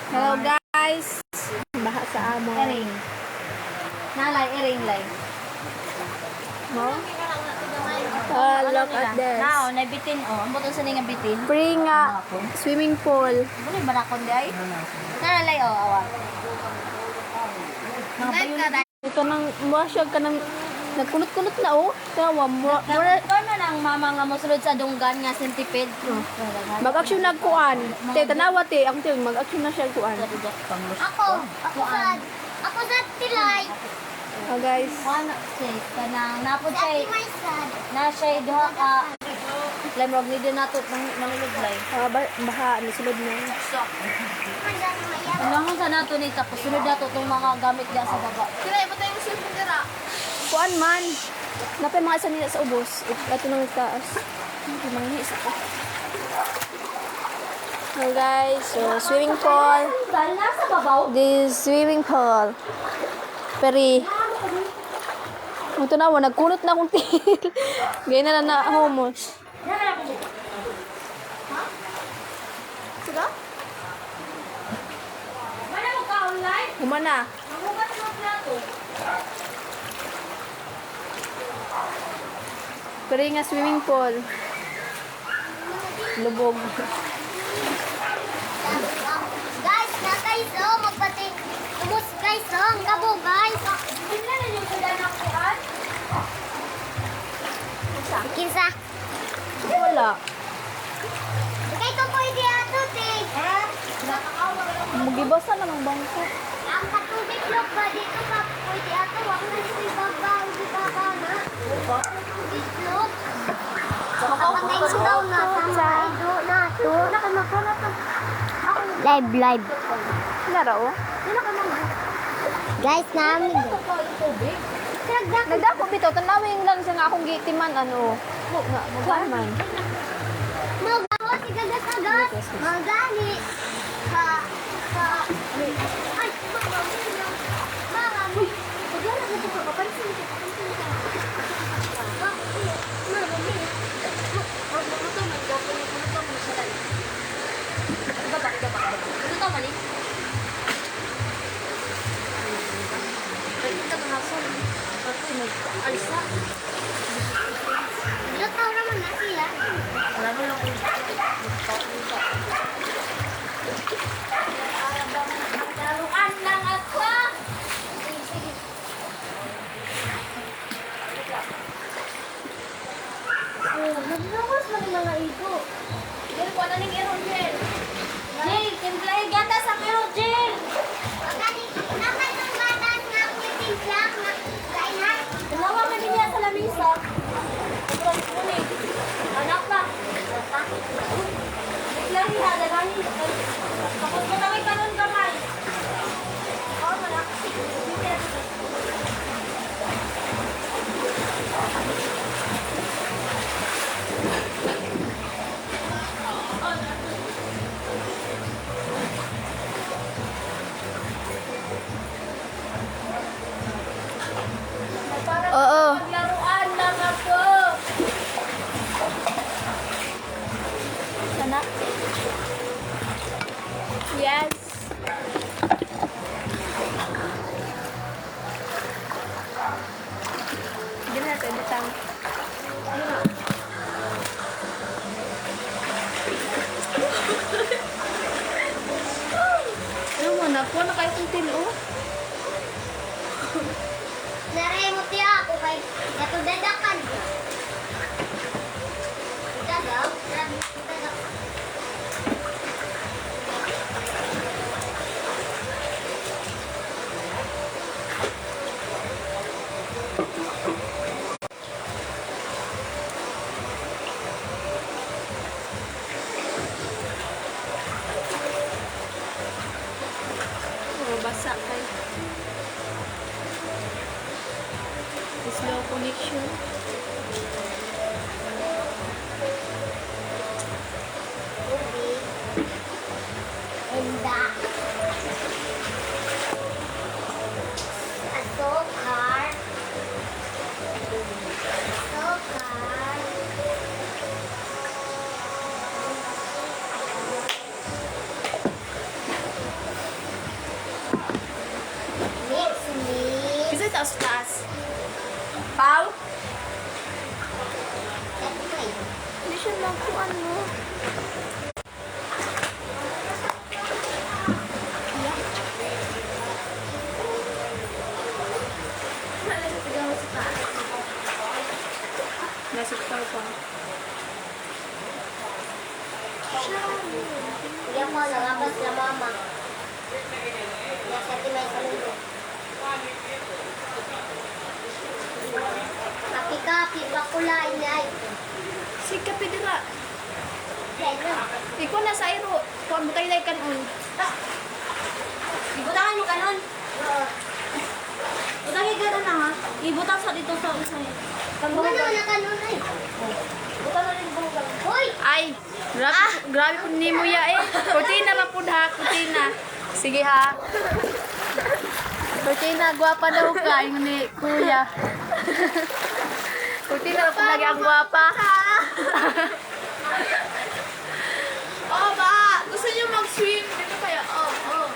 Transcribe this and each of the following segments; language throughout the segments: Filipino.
Hello guys. Baha sa amo. Ering. Nalay, ering lay. No? Look at this. Now, nabitin oh. Ang butong sa nga bitin. Free nga swimming pool. Buli ba nakon di ay? Nalay oh, awa. Ito nang masyag ka nang nagkunot-kunot na oh. Tawa mo. Ano nang mama nga mosulod sa dunggan nga centipede? Mag-action na kuan. Te tanawa te, ang te mag-action na siya kuan. Ako sa tilay. Oh guys. Ano say kanang napod say na siya duha ka lemrog ni din nato nanuluglay. Baha ni sulod na. Ano sa nato ni tapos sunod nato tong mga gamit diya sa baba. Tilay, ba't tayo cellphone dira? Kuan man. Napay mga isa nila sa ubos. Ito nang taas. Hindi manghis ako. Oh guys, so swimming pool. Nasa babaw? This swimming pool. Peri. Ito na mo, nagkunot na akong til. Ganyan na homos. Sila? Mana mo ka online? Humana. Magugat mo plato. Peri nga swimming pool. Lubog. Guys, na guys, oh, magpating. Tumus guys, oh, ang gabo guys. Hindi na yung sudanak kuan. Kinsa? Wala. Kay ko pwede ato, te. Magibasa na ng bangko. Ang katubig log ba dito ka pwede ato, wag na dito ibabaw, na. Tubig log. Kapag daw na, sa ido na, to. Nakamakalat na. Live. Nara oh. Guys, namin. Nagdako bitaw tanawin lang sa nga akong gitiman ano. Nga magaman. Magawa si gagas-agas. Magani. Ay, mama. Pagyan na ito pa. Pansin ko. Lutaw naman na siya. Laruan lang ako. Naglawas man yung mga ito. Gil ko na ning aerogel. Jil, timplay gata sa aerogel. Pagkani, nakay ng batas nga ako yung timplak na kainan. Dalawa ka din niya sa lamisa. Anak na. Lagi ha, dagani. Tapos matawid ka nun kamay. Oo, malak. Oo. Laruan lang ako. Anak. Yes. Hindi na tayo bitang. Ano mo na po? Nakaitong tilo. Naray mo tiya ako kay nato dadakan. Dadaw, dadakan. Oh, basa kay. Slow connection. Enda. Asokar. Hindi ako nalabas na mama. Nasa timay sa lulo. Kapi-kapi, bakulain niya. Si Kapidira. Yan. Ikaw na sa iro. Kuha mo tayo kanon. Ibutakan mo kanon. Butangin ka na ha. Ibutang sa dito sa isa niya. Ano na kanunay? Butang na rin buong Hoy! Ay, grabe po ni mo ya eh. Cortina lang po ha, cortina. Sige ha. Cortina, gwapa daw ka, yung ni kuya. Cortina lang po lagi ang gwapa. Oh, ba? Gusto niyo mag-swim? Dito kaya? Oh, oh.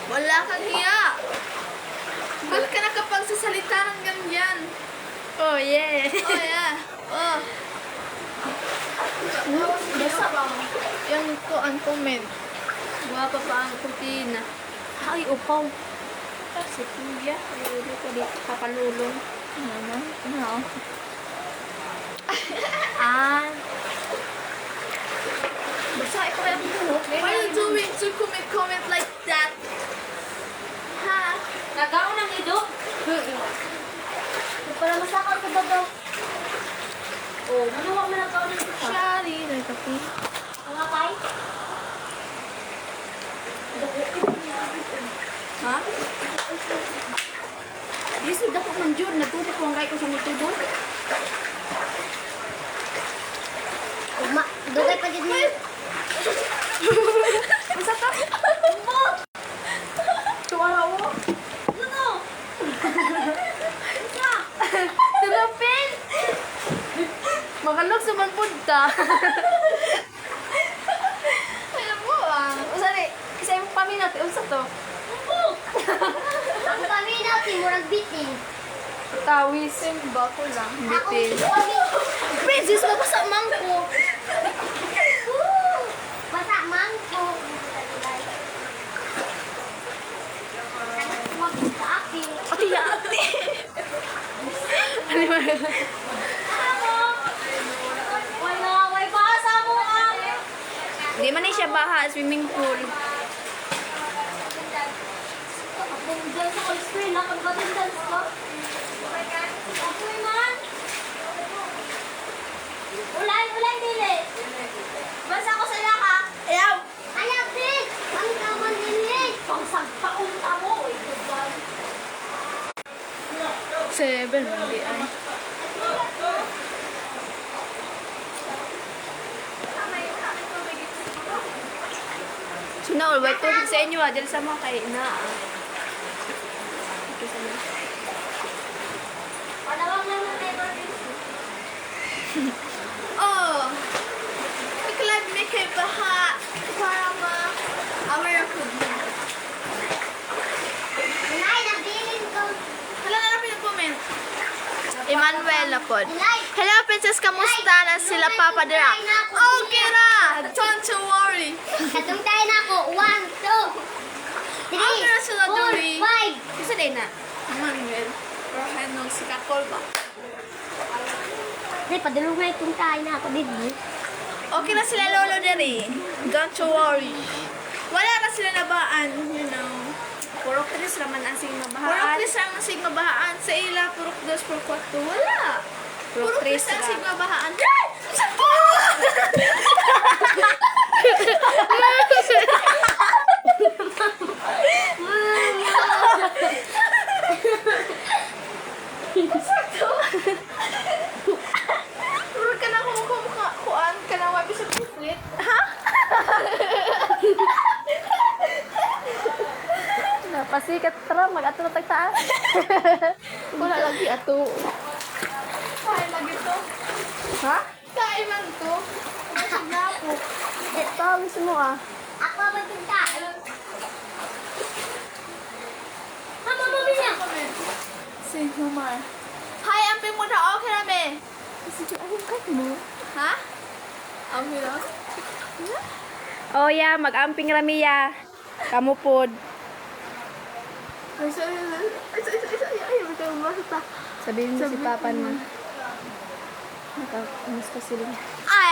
Wala kang hiya. Ba't ka nakapagsasalita ng ganyan? Oh yeah. Oh, yeah. Oh. Basta ba? Yung ko ang comment. Gwapa pa ang cortina. Ay, upaw. Si kuya, ayun ko dito kapalulong. Naman? Ano? Ah, Basta ikaw kaya buhok. Why are you doing to comment like that? Ha? Nagaw ng ido. Para masakaw sa babaw. Oh, manuwa mo nagaw ng ido. Shari, nagkapi. Mga kay? Ha? this is dapat manjur. Natulog ko ang kay ko sa mutudon. Dugay pa din niya. Basta ka? Tuwara mo? Ano? Tulapin! Makalog sa manpunta. Alam mo ah. Usari, kasi yung paminati, unsa to? Ang kami natin, murag biting. Tawis. Simba ko lang. Bitin. Princess, mabasa mangko. Basta mangko. Mag-api. Ate, ya, ate. Ano ba? Wala, may basa mo ah. Di man na siya baha, swimming pool. Kung dyan sa call screen na, pag-attendance ko. Okay man. Ulay, dili. Basta ko sa laka. Ayaw! Ayaw, Chris! Ang kaman nila. Pangsagpaon ka mo. Uy, goodbye. 7, hindi ay. Suna, all white tubig sa inyo ah. Dili sa mga kay na ah. Panawag lang ng emergency. Oh! Iklad may kay baha para ma-aware ako din. Nay, nabilin ko. Hala na pinag-comment. Emmanuel na po. Nay, Hello, princess. Kamusta na sila, Papa Dira? Okay na! Don't you worry. katong tayo na ako. 1, 2, 3, Okay na sila, Dory. 4, 5. Isa din na. Manuel. Pero henong si Kakol ba? Nay, padulungay kung tayo na ako din. Okay na sila, Lolo Dere. Don't you worry. Wala na sila nabaan, you know. Puro Chris naman ang sing Puro mabahaan. Chris ang sigmabahaan sa ila, puro 2 por 4. Wala. Puro Puro Chris Chris ang lang. sigmabahaan. Puro ka na kumukha, kuan ka na wabi sa puslit. Ha? Pasikat tara, mag-ato na tagtaas. Wala lagi ato. Kaya lagi to. Ha? Kaya man to. Na po. Tawis mo ah. Ako ba itong tayo? Mama, mami niya. Si Humar. Hi, amping mo na okay na me. Sige, ayun ka mo. Ha? Okay lang? Oh yeah, mag-amping ramiya. Kamupod. Ay, sorry. Ay, basta. Sabihin mo si Papa na. Nakamusta sila. Ay,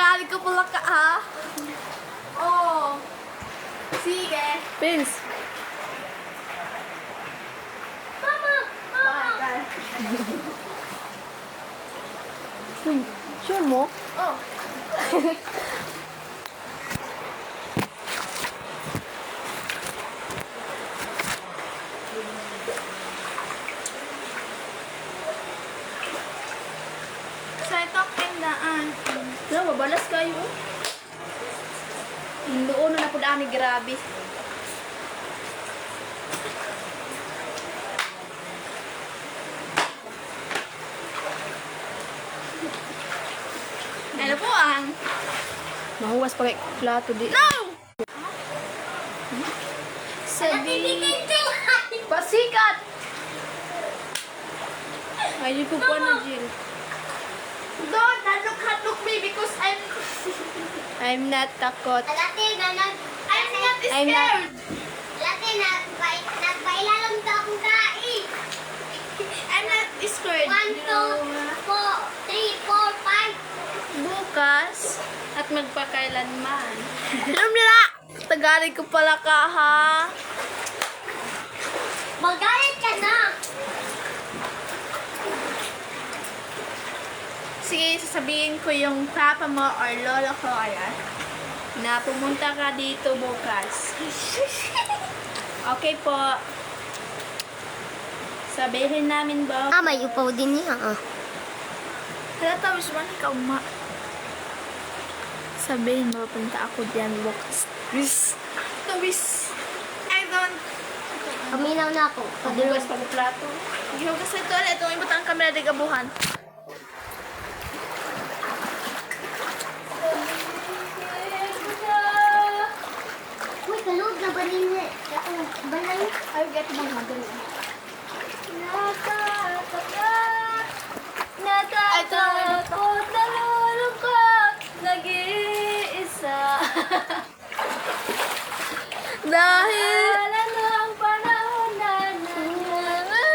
Tagalog ko pala ka, ha? Oh. Sige. Pins. Mama! Mama! Sure mo? Oh. Sa itong daan. Wala, mabalas kayo. Doon na po daan grabe. Ano po ang? Mahuwas pa kay plato di. No! Sabi. Pasikat! Ay, di ko pa na, Jill. Don't look me because I'm not takot. Dati ganun. I'm not I'm not- scared. Dati nagpailalam daw akong dai. I'm not scared. 1, 2, 3, 4, 5. Bukas at magpakailanman. Alam nila, Tagalog ko pala ka, ha? Magalit ka na. Sige, sasabihin ko yung papa mo or lolo ko, ayan, na pumunta ka dito bukas. Okay po. Sabihin namin ba? May upaw din niya. Halata, wish man ikaw, ma. Sabihin mo, punta ako diyan bukas. Wish. To wish. I don't. Paminaw na ako. Bukas pa plato. Ihaw ka sa toilet. Itong ibot ang kamera di gabuhan. Uy, kalog na ba ninyo? Balay. Ay, get bang madali. Natatakot, nalulungkot, nag-iisa. Dahil Wala ng panahon na hirapan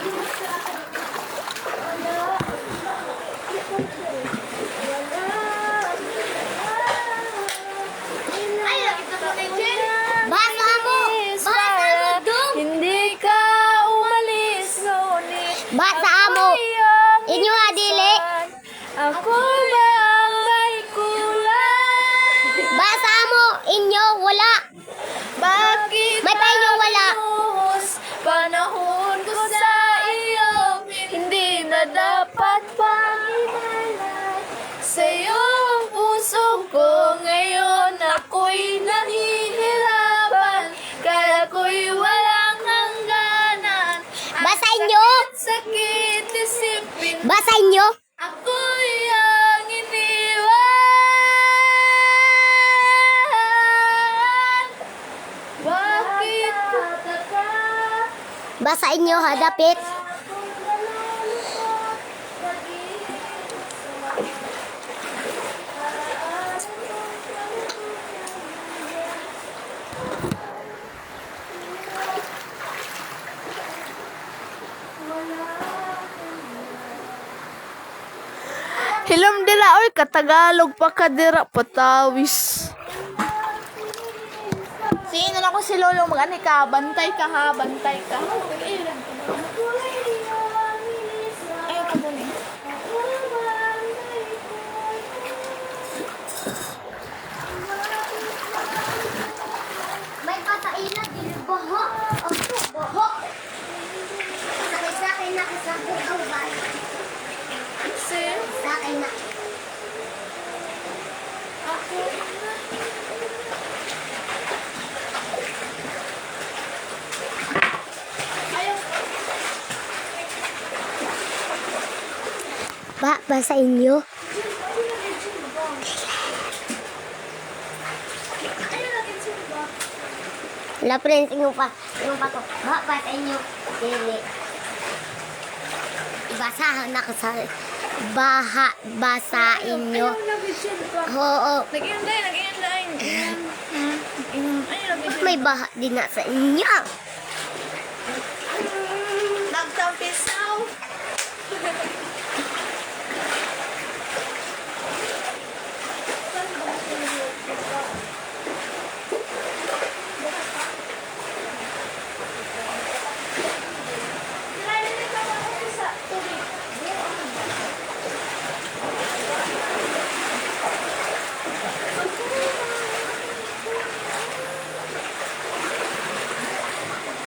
mo sa ay, lagi ka po na Jen. Basa mo! Basa mo, Dong! Hindi ka umalis, ngunit Basa mo! Inyo adili! ako ba ang may kulang? Basa mo! Inyo wala! Bakit May tayo wala! Lubos, panahon ko sa iyo, hindi na dapat pang ibalay sa iyong puso ko. Ngayon ako'y nahihirapan, kaya ako'y walang hangganan. Basahin nyo! Sakit isipin, Basahin nyo! ako'y ang iniwan. Bakit tataka? Basahin nyo ha, dapit! Hilom dila oy katagalog pa ka dira patawis. Sige na ako si Lolo magani ka, bantay ka ha, bantay ka. Ayaw ka dali. May patailan din baho! Ako, baho! Sakay-sakay na kasabot ang bahay. Sir, Sakay na. ako ayaw. Basahin nyo. Ayaw lagi sino ba? Wala friends, inyo pa. Inyo pa ko. Basahin nyo. Dili. Basahan na ko sa... Basahin nyo. Ayaw lagi sino ba? Oo. Nag-iinday. Ayaw lagi May baha din na sa inyo.